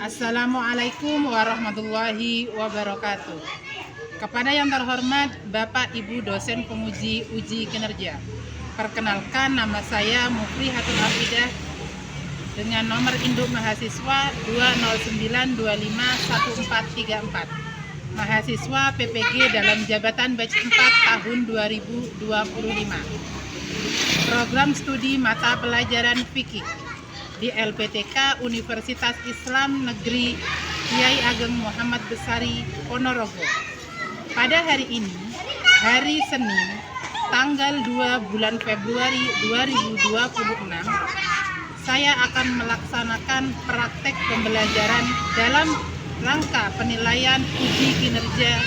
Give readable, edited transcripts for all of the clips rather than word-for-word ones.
Assalamualaikum warahmatullahi wabarakatuh. Kepada yang terhormat Bapak Ibu dosen penguji uji kinerja, perkenalkan nama saya Mufrihatul Afidah dengan nomor induk mahasiswa 209251434, mahasiswa PPG dalam jabatan batch 4 tahun 2025. Program studi mata pelajaran fikih di LPTK Universitas Islam Negeri Kiai Ageng Muhammad Besari Ponorogo. Pada hari ini, hari Senin, tanggal 2 bulan Februari 2026, saya akan melaksanakan praktek pembelajaran dalam rangka penilaian uji kinerja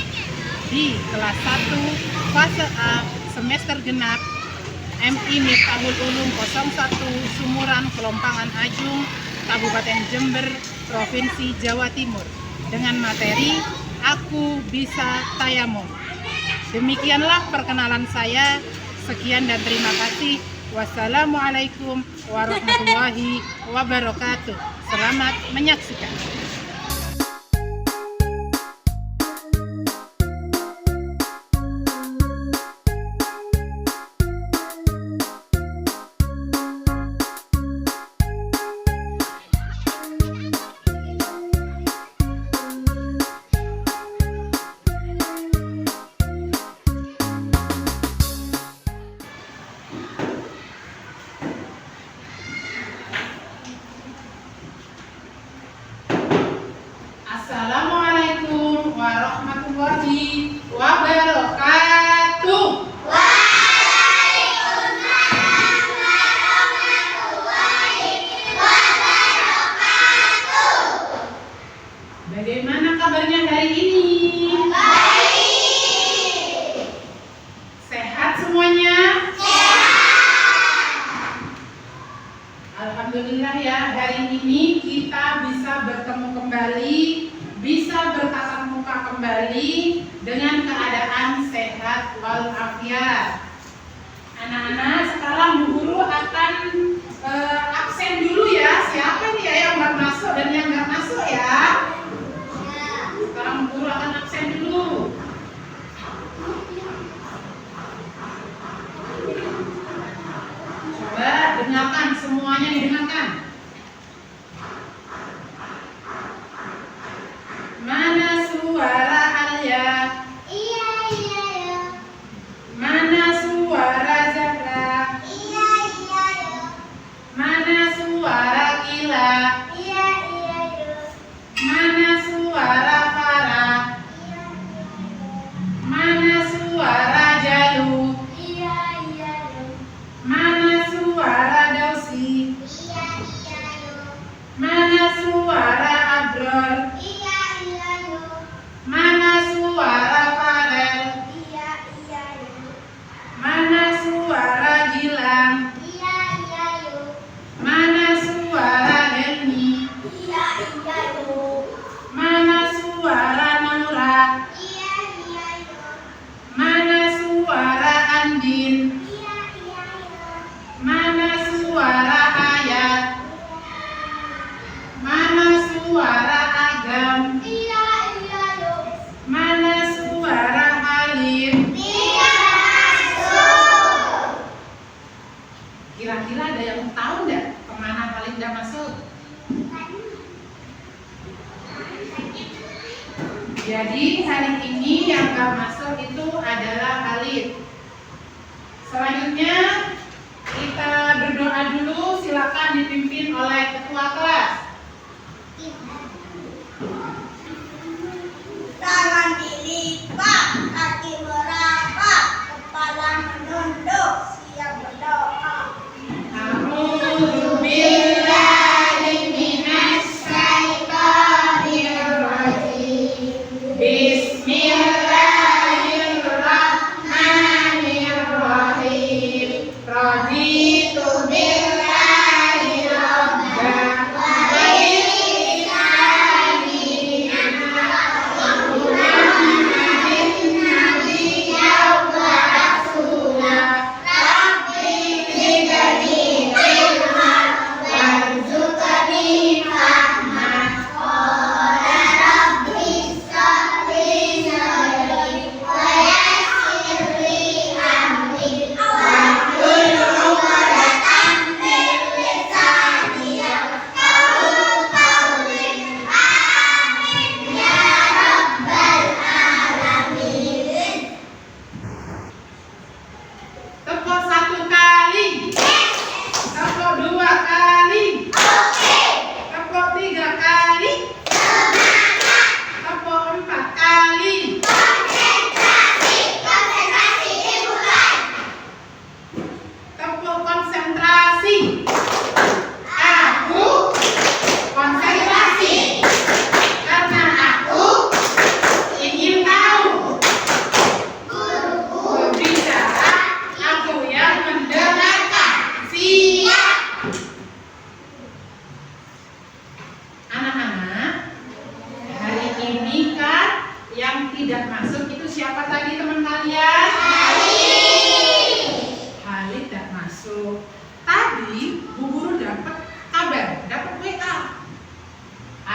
di kelas 1 fase A semester genap MI Miftahul Ulum 01 Sumuran Kelompangan Ajung, Kabupaten Jember, Provinsi Jawa Timur, dengan materi Aku Bisa Tayamum. Demikianlah perkenalan saya. Sekian dan terima kasih. Wassalamualaikum warahmatullahi wabarakatuh. Selamat menyaksikan. Assalamualaikum warahmatullahi wabarakatuh. Waalaikumsalam warahmatullahi wabarakatuh. Bagaimana kabarnya hari ini? Baik. Sehat semuanya? Sehat. Alhamdulillah ya, hari ini kita bisa bertemu kembali, bisa bertatap muka kembali dengan keadaan sehat walafiat. Anak-anak, sekarang Bu Guru akan absen dulu ya. Siapa nih ya yang nggak masuk dan yang nggak masuk ya? Sekarang Bu Guru akan absen dulu. Coba dengarkan, semuanya didengarkan. Mana suara Alia? Iya, iya, ya. Mana suara Zahra? Iya, iya, ya. Mana suara Kila? Iya, iya, ya. Mana suara Farah? Iya, iya, ya. Mana suara Jalu? Iya, iya, ya. Mana suara Dausi? Iya, iya, ya. Mana suara Abror? Iya, iya, ya. Mana suara Farel? Iya, iya, ya. Mana suara Gilang? Iya, iya, ya. Mana suara Helmi? Iya, iya, ya. Mana suara Naura? Iya, iya, ya. Mana suara Andin? Iya, iya, ya. Mana suara Ayat? Mana suara Agam? Iya, iya, ya. Mana suara Halim? Tidak masuk. Kira-kira ada yang tahu nggak kemana Halim nggak masuk? Jadi hari ini yang nggak masuk itu adalah Halim. Selanjutnya kita berdoa dulu, silakan dipimpin oleh ketua kelas. Tangan dilipat, kaki merapat, kepala menunduk, siap berdoa. A'udzu billahi minas syaitonir rajim. Bismillahirrahmanirrahim. Raditu billahi rabban wa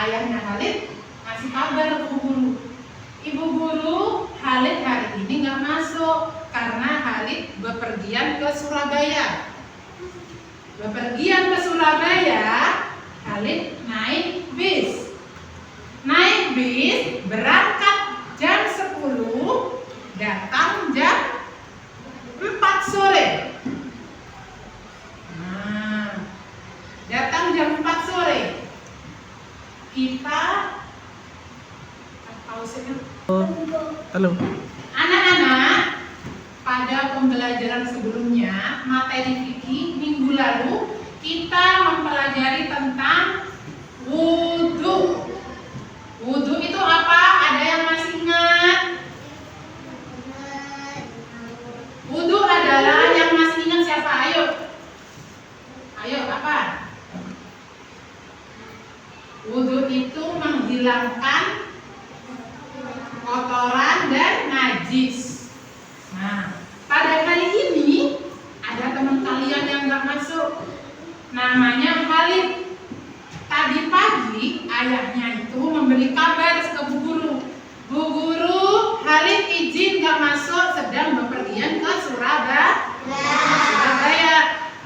ayahnya Halid ngasih kabar ke Bu Guru. Ibu Guru, Halid hari ini nggak masuk karena Halid bepergian ke Surabaya. Bepergian ke Surabaya, Halid naik bis. Naik bis, berangkat jam 10, datang jam 4 sore. Nah, datang jam 4 sore. Kita Halo. Anak-anak, pada pembelajaran sebelumnya, materi fikih minggu lalu kita mempelajari tentang wudhu. Wudhu itu apa? Ada yang masih ingat? Wudhu adalah yang masih ingat siapa? Ayo. Ayo, apa? Wudhu itu menghilangkan kotoran dan najis. Nah, pada kali ini ada teman kalian yang nggak masuk. Namanya Halid. Tadi pagi ayahnya itu memberi kabar ke Bu Guru. Bu Guru, Halid izin nggak masuk, sedang bepergian ke Surabaya.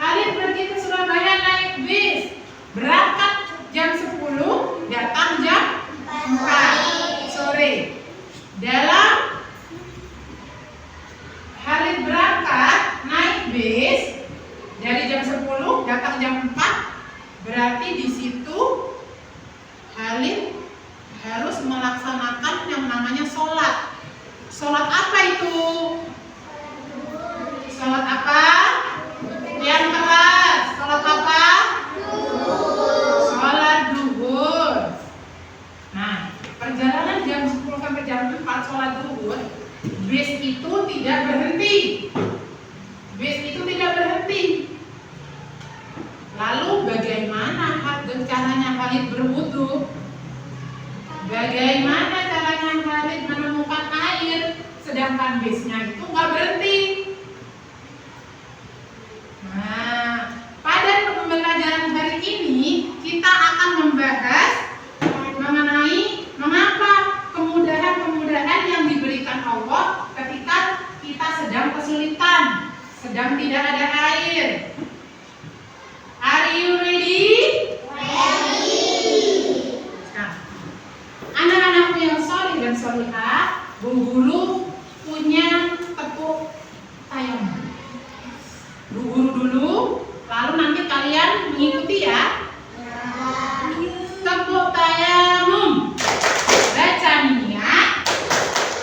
Halid pergi ke Surabaya naik bis. Berangkat jam 10, datang jam 4 sore. Dalam Halid berangkat naik bis dari jam 10 datang jam 4, berarti di situ Halid harus melaksanakan yang namanya sholat. Sholat apa itu? Sholat apa? Yang keras. Sholat apa? Sholat duhur. Nah, perjalanan jam 10 sampai jam 4 sholat duhur, bis itu tidak berhenti. Bis itu tidak berhenti. Lalu bagaimana caranya Halid berwudu? Bagaimana caranya Halid menemukan air sedangkan bisnya itu nggak berhenti? Nah, pada pembelajaran hari ini kita akan membahas mengenai mengapa kemudahan-kemudahan yang diberikan Allah ketika kita sedang kesulitan, sedang tidak ada air. Are you ready? Nah, anak-anakku yang soleh dan solihah, Bu Guru punya tepuk tayamum. Bu Guru dulu, lalu nanti kalian mengikuti ya. Tepuk tayamum. Baca niat,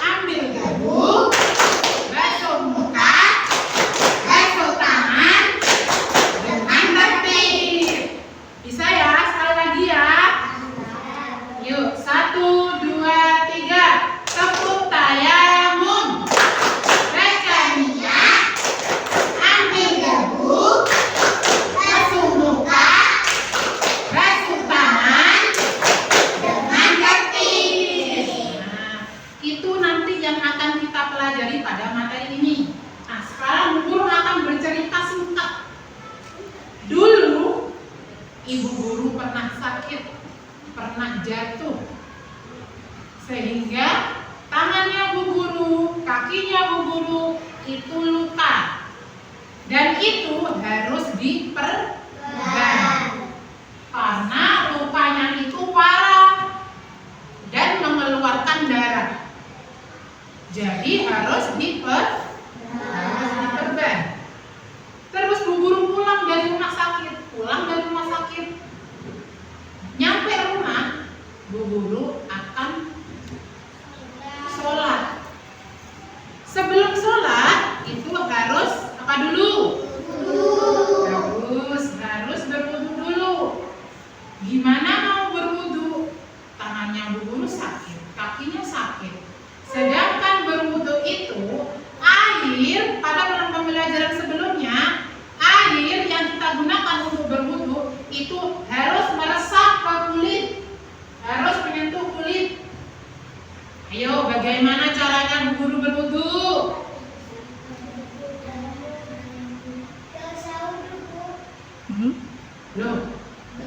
ambil gabung, basuh muka, basuh tangan dengan tertib. Bisa ya? Sekali lagi ya. Yuk, 1, 2, 3. Tepuk tayamum. Baca niat, ambil gabung, basuh muka, basuh tangan dengan tertib. Nah, itu nanti yang akan kita pelajari pada materi ini. Nah, sekarang Bu Guru akan bercerita singkat. Dulu Ibu Guru pernah sakit, pernah jatuh, sehingga tangannya Bu Guru, kakinya Bu Guru itu luka, dan itu harus diperban karena lukanya itu parah dan mengeluarkan darah. Jadi harus diperban. Terus Bu Guru pulang dari rumah sakit. Nyampe rumah, Bu Guru akan sholat. Sebelum sholat itu harus apa dulu? Harus berwudu dulu. Gimana mau berwudu? Tangannya Bu Guru sakit, kakinya sakit. Sedangkan berwudu itu air, pada pembelajaran sebelumnya, air yang kita gunakan untuk berwudu itu harus meresap ke kulit, harus menyentuh kulit. Ayo, bagaimana caranya Bu Guru berwudu? Loh,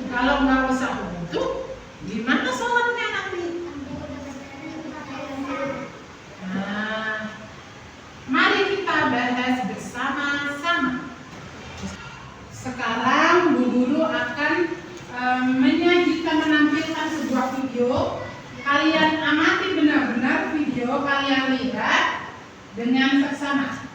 kalau nggak usah wudu, gimana sholat? video, kalian amati benar-benar video, kalian lihat dengan seksama.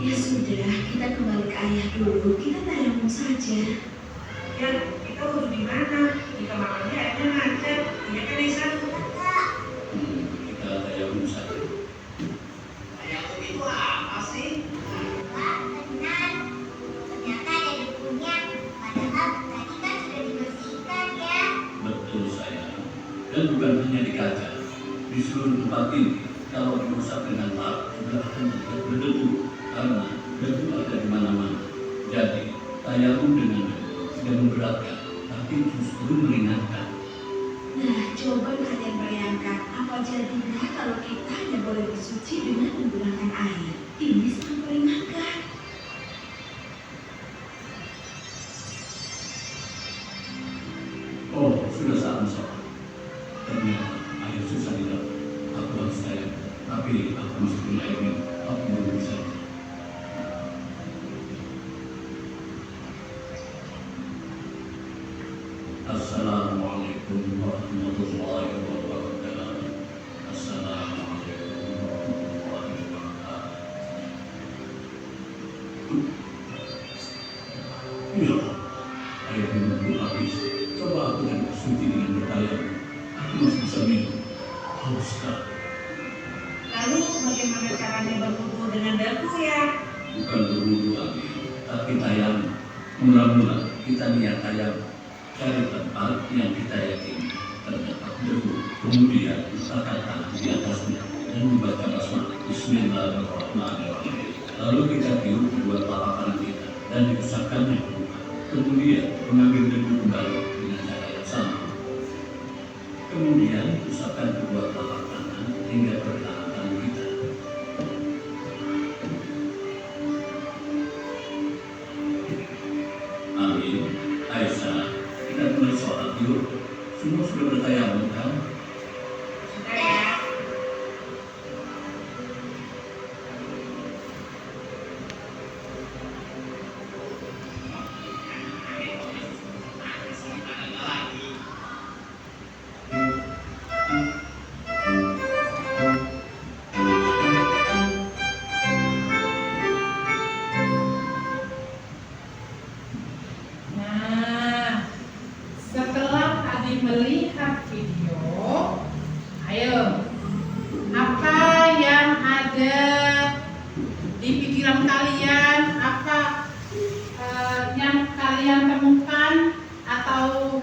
Ya sudah, kita kembali ke ayah dulu. Kita tayamum saja. Ya, kita wudhu di mana? Di kamar mandi airnya ngajar. Iya kan, Aisyah? Kita tayamum saja. Tayamum itu apa sih? Pak, benar. Ternyata ada debunya. Padahal tadi kan sudah dibersihkan ya. Betul sayang. Dan bukan hanya di kaca. Di seluruh tempat ini, kalau dirusak dengan lap, juga akan tetap berdebu. Karena debu ada di mana-mana. Jadi, tayamum dengan debu tidak memberatkan, tapi justru meringankan. Nah, coba kalian bayangkan apa jadinya kalau kita hanya boleh bersuci dengan menggunakan air. Ini sangat meringankan. Oh, sudah saat sholat. Ternyata air susah didapat. Aku harus tayamum. Tapi aku masukin airnya. Aku belum bisa. Assalamualaikum warahmatullahi wabarakatuh. Assalamualaikum warahmatullahi wabarakatuh. Ya, air minum belum habis. Coba aku dan bersuci dengan bertayamum. Aku masih bisa minum. Haus sekali. Lalu bagaimana caranya berwudhu dengan debu ya? Bukan berwudu lagi, tapi tayamum. Mula-mula kita niat tayamum. Cari tempat yang kita yakini terdapat debu, kemudian letakkan tangan di atasnya dan membaca basmalah Bismillahirrahmanirrahim. Lalu kita tiup kedua telapak tangan kita dan diusapkannya ke muka. Kemudian mengambil debu kembali dengan cara yang sama. Kemudian usapkan kedua telapak tangan hingga pergelangan tangan kita. Amin. Aisyah, kita mulai sholat yuk. Semua sudah bertayamum kan? Sudah ya. Nah, setelah tadi melihat video, ayo, apa yang ada di pikiran kalian? Apa yang kalian temukan atau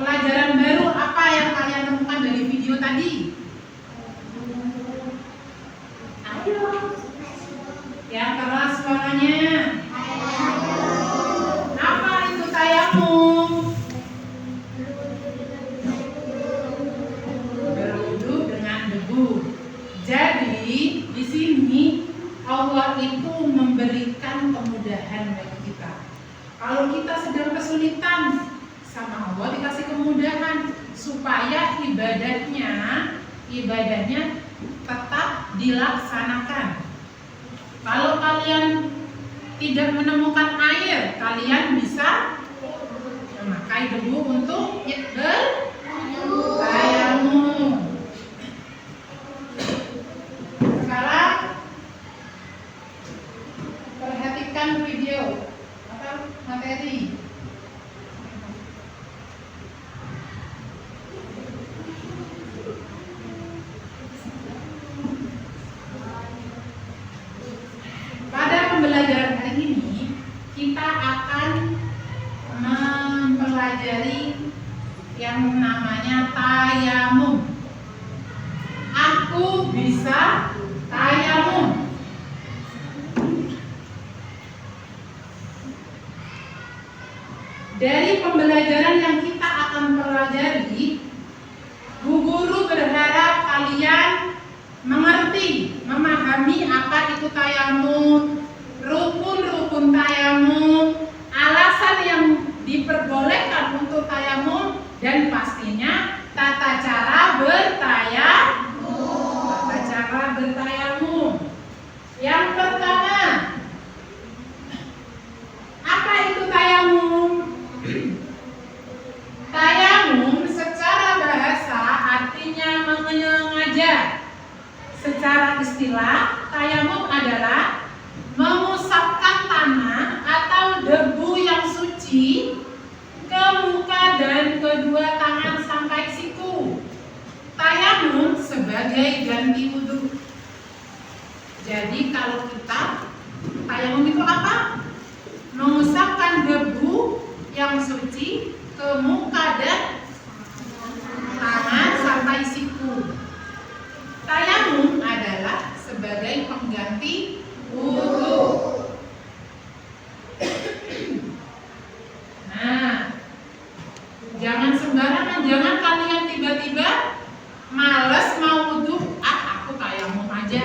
pelajaran baru apa yang kalian temukan dari video tadi? Ayo, yang keras suaranya. Apa itu tayamum? Berwudu dengan debu. Jadi di sini Allah itu memberikan kemudahan bagi kita. Kalau kita sedang kesulitan, sama Allah dikasih kemudahan supaya ibadahnya tetap dilaksanakan. Kalau kalian tidak menemukan air, kalian bisa memakai debu untuk bertayamum. Sekarang perhatikan video apa materi. Pada pembelajaran hari ini kita akan mempelajari yang namanya pembelajaran yang kita akan pelajari, Bu Guru berharap kalian mengerti, memahami apa itu tayamum, rukun-rukun tayamum, alasan yang diperbolehkan untuk tayamum, dan pastinya tata cara bertayamum. Tata cara bertayamum. Yang pertama, apa itu tayamum? Tayamum secara bahasa artinya mengajar. Secara istilah, tayamum adalah mengusapkan tanah atau debu yang suci ke muka dan kedua tangan sampai siku. Tayamum sebagai ganti wudhu. Jadi kalau kita tayamum itu apa? Mengusapkan debu yang suci ke muka dan tangan sampai siku. Tayamum adalah sebagai pengganti wudhu. Nah, jangan sembarangan, jangan kalian tiba-tiba males mau wudhu, aku tayamum aja.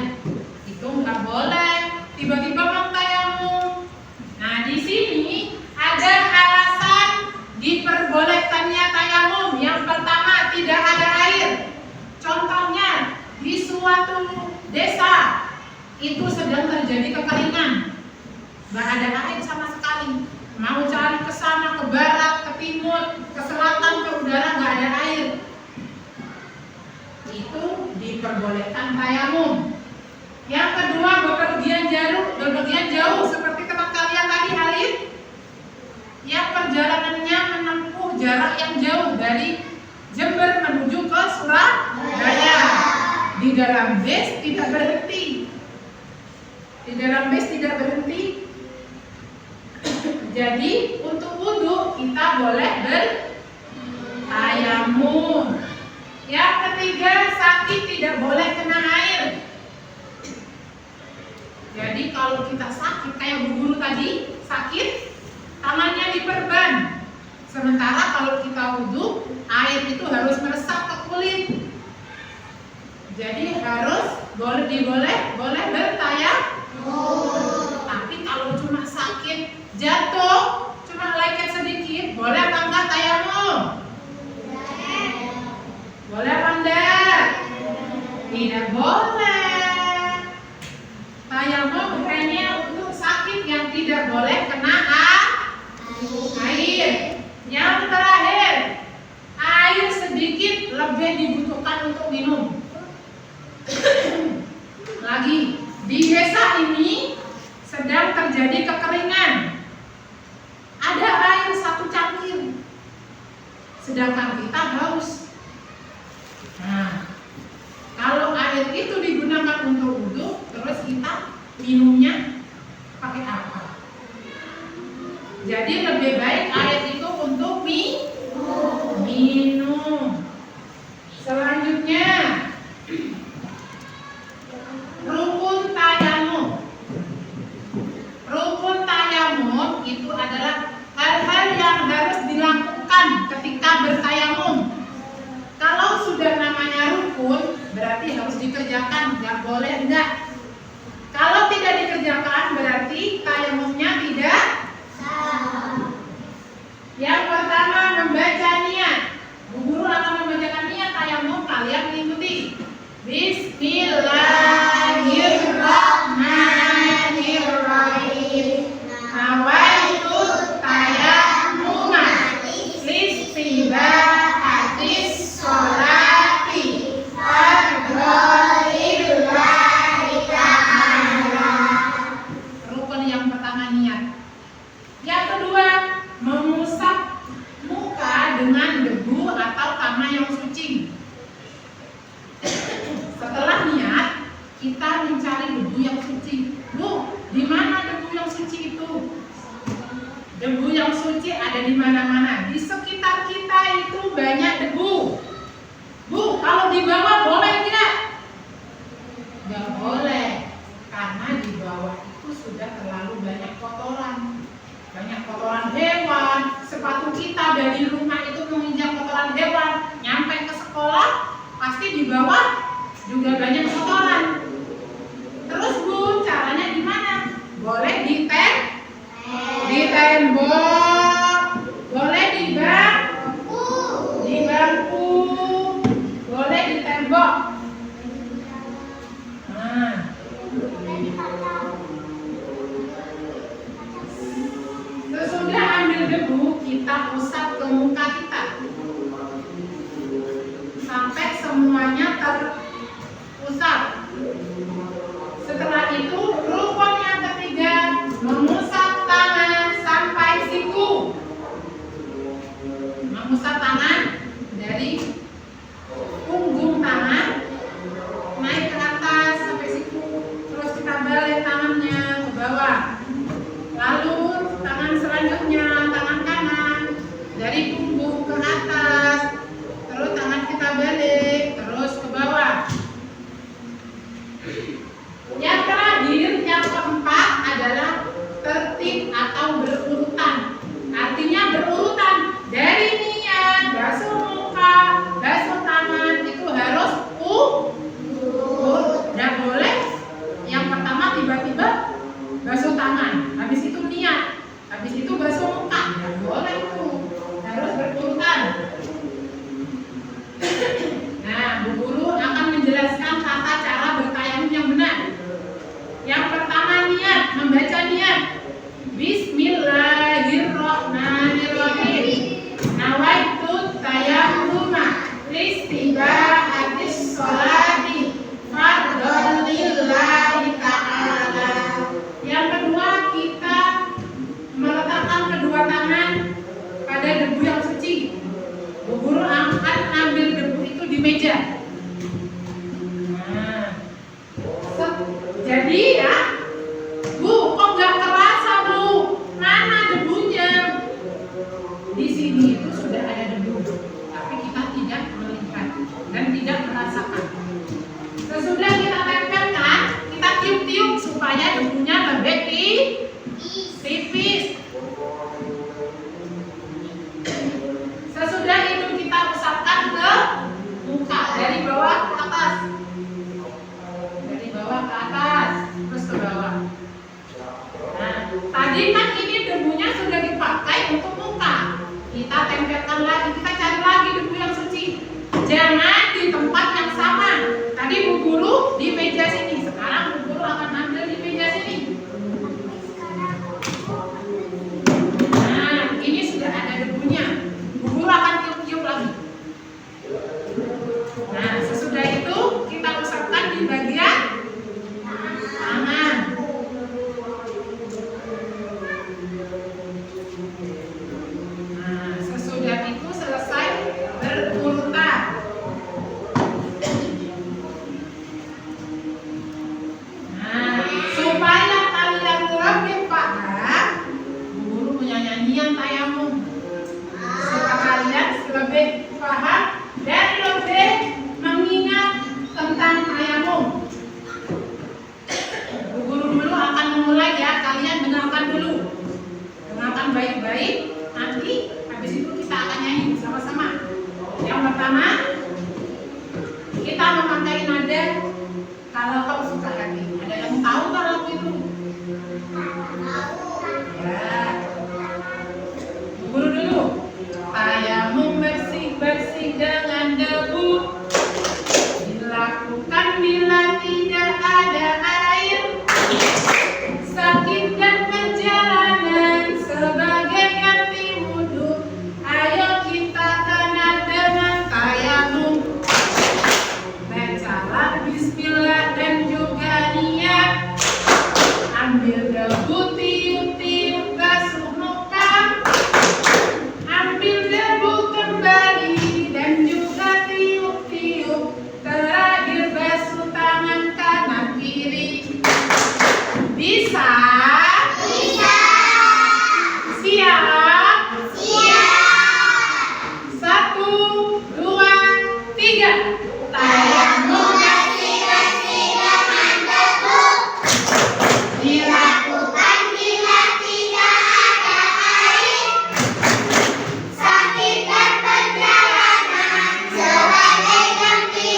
Itu nggak boleh. Tiba-tiba mau tayamum. Nah, di sini ada alasan diperbolehkannya tayamum. Yang pertama, tidak ada air. Contohnya, di suatu desa itu sedang terjadi kekeringan, nggak ada air sama sekali. Mau cari ke sana, ke barat, ke timur, ke selatan, ke udara, nggak ada air. Itu diperbolehkan tayamum. Yang kedua, bepergian jauh seperti tempat kalian tadi, Halid, yang perjalanannya menempuh jarak yang jauh dari Jember menuju ke Surabaya. Di dalam bis tidak berhenti. Jadi untuk wudhu kita boleh bertayamum. Yang ketiga, sakit tidak boleh kena air. Jadi kalau kita sakit kayak Bu Guru tadi sakit, tangannya diperban. Sementara kalau kita wudhu, air itu harus meresap ke kulit. Jadi harus boleh bertayamum. Tapi kalau cuma sakit, jatuh, cuma lecet sedikit, boleh apa enggak tayamum? Boleh apa enggak? Tidak boleh. Tayamum hanya untuk sakit yang tidak boleh kena air. Yang terakhir, air sedikit lebih dibutuhkan untuk minum. Lagi, di desa ini sedang terjadi kekeringan. Ada air 1 cangkir, sedangkan kita haus. Nah, kalau air itu digunakan untuk wudhu, terus kita minumnya pakai apa? Jadi lebih baik air itu untuk minum. Selanjutnya, rukun tayamum. Rukun tayamum itu adalah hal-hal yang harus dilakukan ketika bertayamum. Kalau sudah namanya rukun, berarti harus dikerjakan, nggak boleh enggak. Kalau tidak dikerjakan, berarti tayamumnya tidak sah. Yang pertama, membaca niat. Bu Guru akan membacakan niat tayamum, kalian mengikuti. Bismillahirrahmanirrahim. Nawaitu tayammuma listibahatis sholati fardholillahi ta'ala. Rukun yang pertama niat. Yang kedua, mengusap muka dengan debu atau tanah yang suci. Setelah niat, kita mencari debu yang suci. Bu, di mana debu yang suci itu? Debu yang suci ada di mana-mana. Di sekitar kita itu banyak debu. Bu, kalau di bawah boleh tidak? Nggak boleh, karena di bawah itu sudah terlalu banyak kotoran. Banyak kotoran hewan, sepatu kita pasti di bawah juga banyak kotoran. Terus Bu, caranya gimana? Boleh di tembok, boleh di bangku, boleh di tembok. Nah, sesudah ambil debu, kita usap ke muka kita sampai semuanya terusap. Setelah itu rukun yang ketiga, mengusap tangan sampai siku. Mengusap tangan dari punggung tangan naik ke atas sampai siku, terus kita balik tangannya ke bawah. Lalu tangan selanjutnya, tangan kanan dari punggung ke atas, terus tangan kita balik terus ke bawah. Yang terakhir, yang keempat adalah tertib atau berurutan. Artinya berurutan dari niat basuh muka, basuh tangan itu harus nggak boleh yang pertama tiba-tiba basuh tangan, habis itu niat, habis itu basuh muka, nggak boleh itu, harus berurutan. Nah, Bu Guru akan menjelaskan tata cara bertayamum yang benar. Yang pertama niat, membaca niat. Bismillahirrahmanirrahim. Nawaitu tayammuma listibaatis sholati fardhon lillahi ta'ala. Yang kedua, kita meletakkan kedua tangan pada debu yang suci. Bu Guru akan ambil debu itu di meja. Nah, jadi ya, Bu, kok nggak kerasa Bu? Mana debunya? Di sini itu sudah ada debu, tapi kita tidak melihat dan tidak merasakan. Sesudah kita tempelkan, kita tiup-tiup supaya debunya lebih tipis. Sesudah itu kita usapkan ke muka dari bawah ke atas. Dari bawah ke atas, terus ke bawah. Nah, tadi kan ini debunya sudah dipakai untuk muka. Kita tempelkan lagi, kita cari lagi debu yang suci. Jangan di tempat yang sama. Tadi Bu Guru di meja sini, sekarang Bu Guru akan ambil di meja sini. Nah, ini sudah ada debunya. Bu Guru akan tiup-tiup lagi. Nah, sesudah itu kita usapkan di bagian tangan. Nah, sesudah itu selesai berurutan. Nah, supaya kalian lebih paham, Bu Guru punya nyanyian tayamum. Supaya kalian lebih paham dan lebih mengingat tentang tayamum. Bu Guru dulu akan memulai ya, kalian dengarkan dulu. Dengarkan baik-baik, nanti habis itu kita akan nyanyi bersama-sama. Yang pertama, kita memakai nada kalau kau suka hati. Ada yang tahu nggak lagu itu? Ya. Bu Guru dulu. Tayamum bersih-bersih dengan debu, dilakukan bila tidak ada air, sakit dan perjalanan sebagai ganti wudhu. Ayo kita kenal dengan tayamum. Bacalah bismillah dan juga niat. Ambil debu, tiup-tiup, basuh muka. Ambil debu kembali dan juga tiup-tiup. Terakhir basuh tangan kanan kiri. Bisa? Bisa. Siap? Siap. 1, 2, 3. Tayamum bersih-bersih dengan debu, dilakukan bila tidak ada air, sakit dan perjalanan sebagai ganti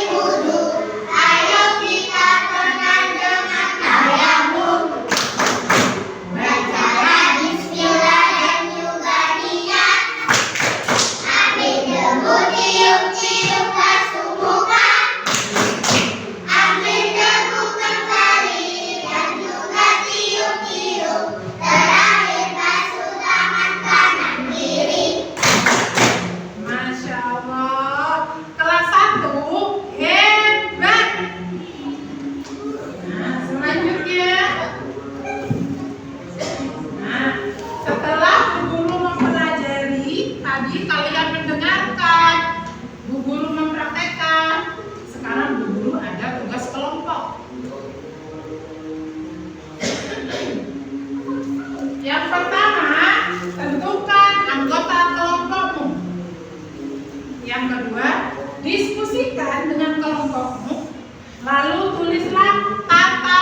Lalu tulislah tata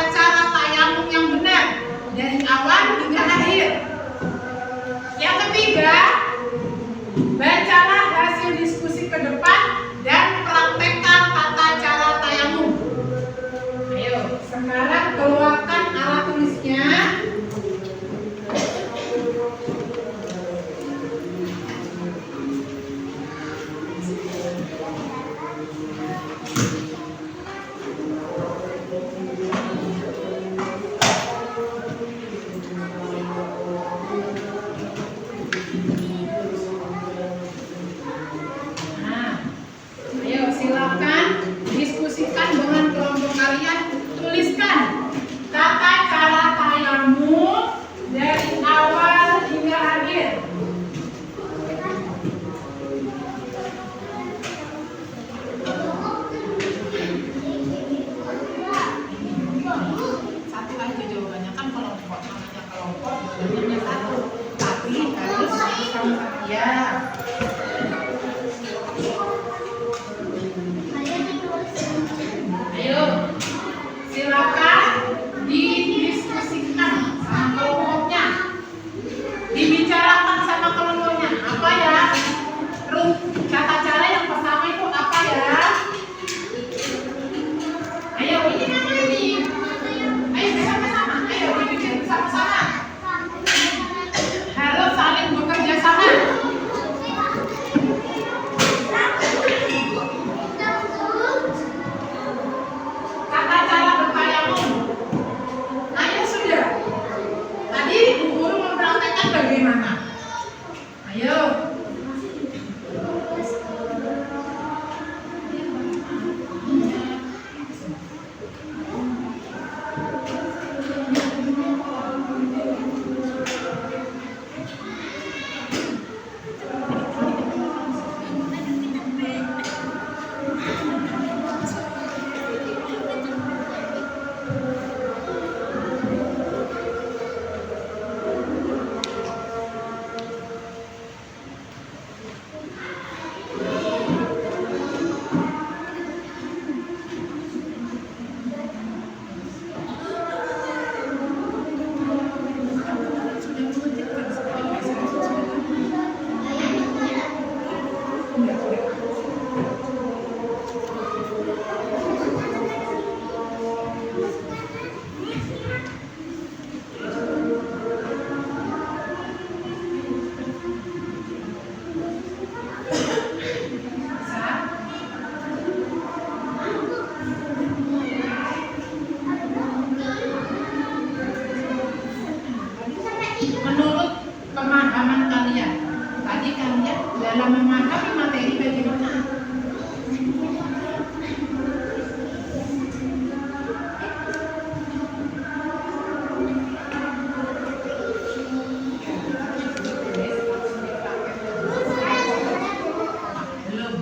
cara tayamum yang benar dari awal hingga akhir. Yang ketiga, bacalah hasil diskusi ke depan dan praktekkan tata cara tayamum. Ayo, sekarang keluarkan alat tulisnya. Ayo silakan diskusikan dengan kelompok kalian. Tuliskan tata cara tayamum dari awal hingga akhir. Satu aja jawabannya, kan kelompok, namanya kelompok jawabannya satu, tapi harus sama-sama ya. Ayo, silakan didiskusikan sama kelompoknya, dibicarakan sama kelompoknya. Apa ya? Tata cara yang pertama itu apa ya? Ayo, ini namanya nih. Ayo bersama-sama. Ayo dibikin bersama-sama. Harus saling bekerja sama. Tata cara bertayamum. Ayo sudah. Tadi Bu Guru mempraktekkan bagaimana? Ayo. Menurut pemahaman kalian, tadi kalian dalam memahami materi bagaimana? Belum.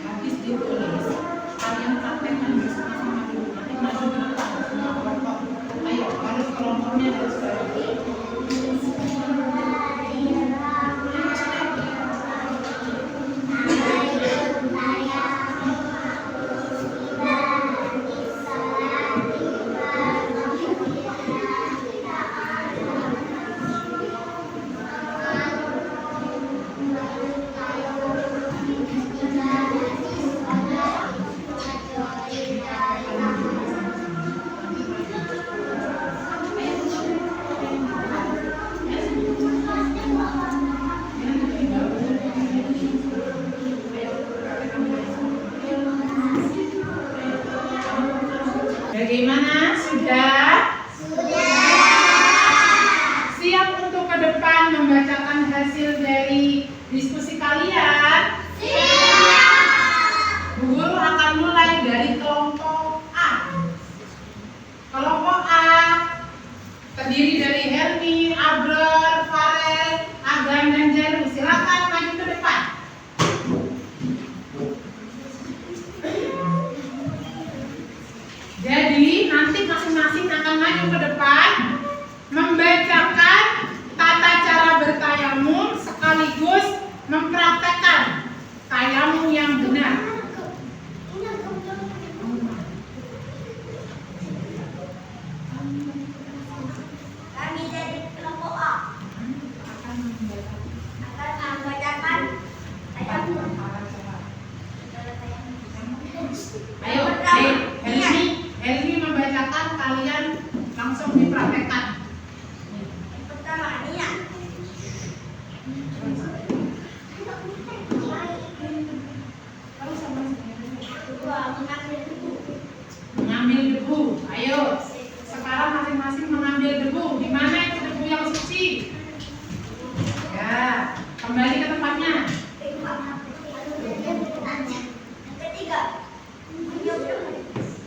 Habis ditulis, kalian praktekkan bersama-sama dulu. Nanti maju ke depan semua kelompok. Ayo, harus kelompoknya harus berarti. Bagaimana? Sudah? Siap untuk ke depan membacakan hasil dari diskusi kalian? Bu Guru akan mulai dari kelompok A. Kelompok A terdiri dari Helmi, Abrar, Farel, Agan, dan Jalu. Silakan maju ke depan. Jadi nanti masing-masing akan maju ke depan membacakan tata cara bertayamum sekaligus mempraktekkan tayamum yang benar. langsung dipraktekkan. Pertama nih ya. Kedua, mengambil debu. Mengambil debu. Ayo, sekarang masing-masing mengambil debu. Di mana itu debu yang suci? Ya, kembali ke tempatnya. Ketiga,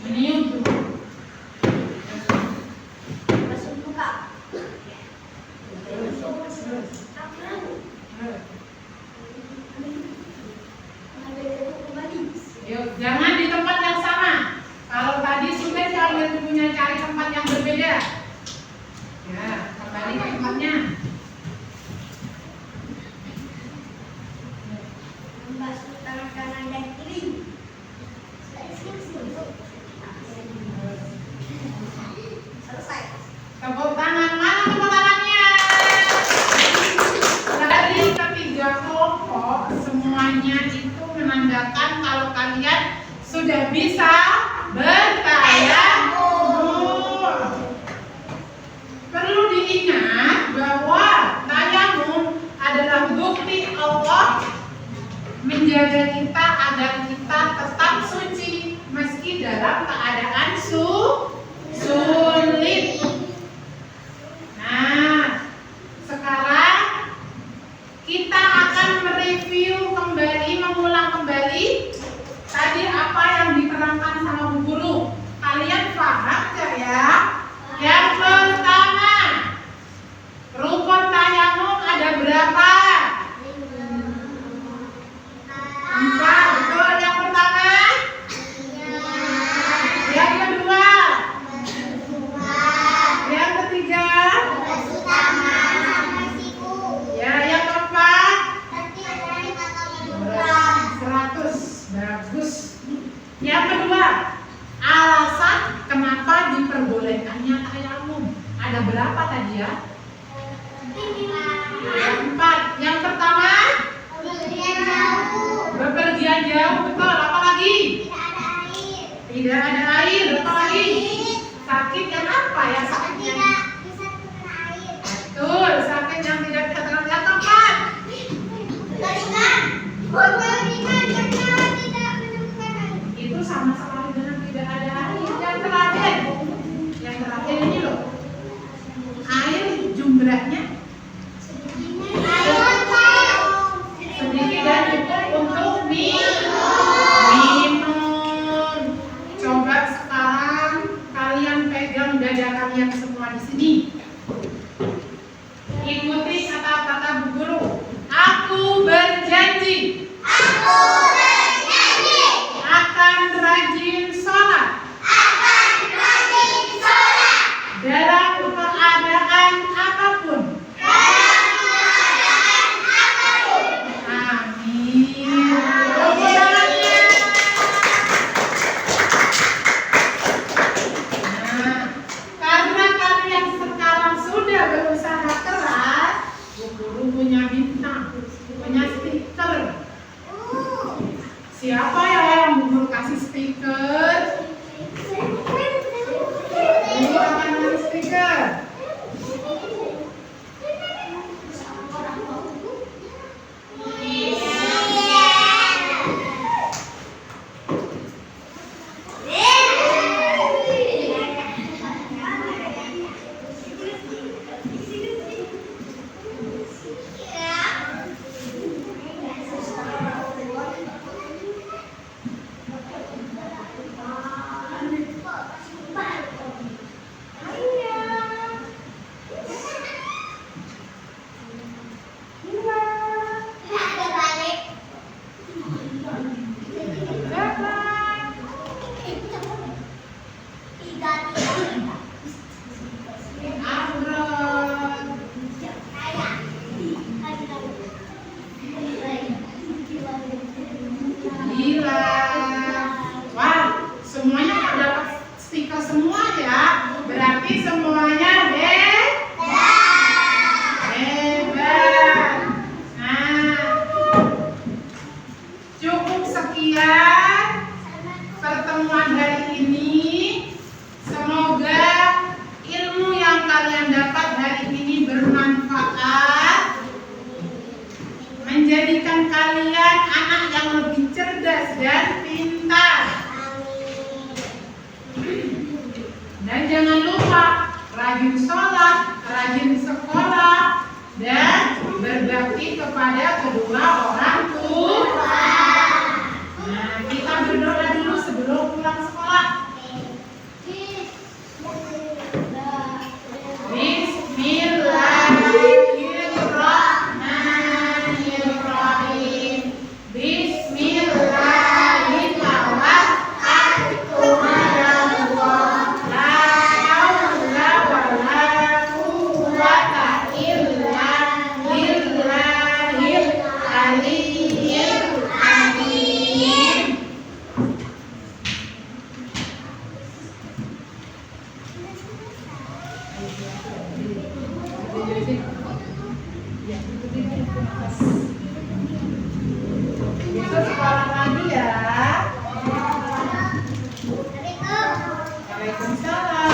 Meniup debu. basuh muka. Mengambil debu kembali. Yuk, jangan di tempat yang sama. Kalau tadi sudah diambil debunya, cari tempat yang berbeda. Ya, kembali ke tempatnya. Membasuh tangan kanan dan kiri. Selesai. Tepuk tangan, mana tepuk tangannya? Dari ketiga kelompok semuanya itu menandakan kalau kalian sudah bisa bertayamum. Perlu diingat bahwa tayamum adalah bukti Allah menjaga kita agar kita tetap suci meski dalam keadaan sulit. Nah, sekarang kita akan mereview kembali, mengulang kembali tadi apa yang diterangkan sama Bu Guru. Kalian paham gak ya? Yang pertama, rukun tayamum ada berapa? 4, betul. Yang pertama, yang kedua, yang ketiga, ya, yang keempat, 100. Bagus. Yang kedua, alasan kenapa diperbolehkannya tayamum. Ada berapa tadi ya? 4. Yang pertama, bepergian jauh, betul. Apa lagi? Tidak ada air. Apa lagi? Sakit yang apa ya? Sakit yang betul. Sakit yang tidak bisa terang. Yang keempat, itu sama sekali dengan tidak ada air. Yang terakhir ini loh, air jumlahnya sedikit dan cukup untuk minum. Coba sekarang kalian pegang dada kalian semua di rajin sholat, rajin sekolah, dan berbakti kepada kedua orang tua. Nah, kita berdoa dulu sebelum pulang sekolah. Bismillahirrahmanirrahim. Bismillahirrahmanirrahim. La haula wala quwwata illa billahil aliyyil azim. Besok sekolah lagi ya. Waalaikumsalam.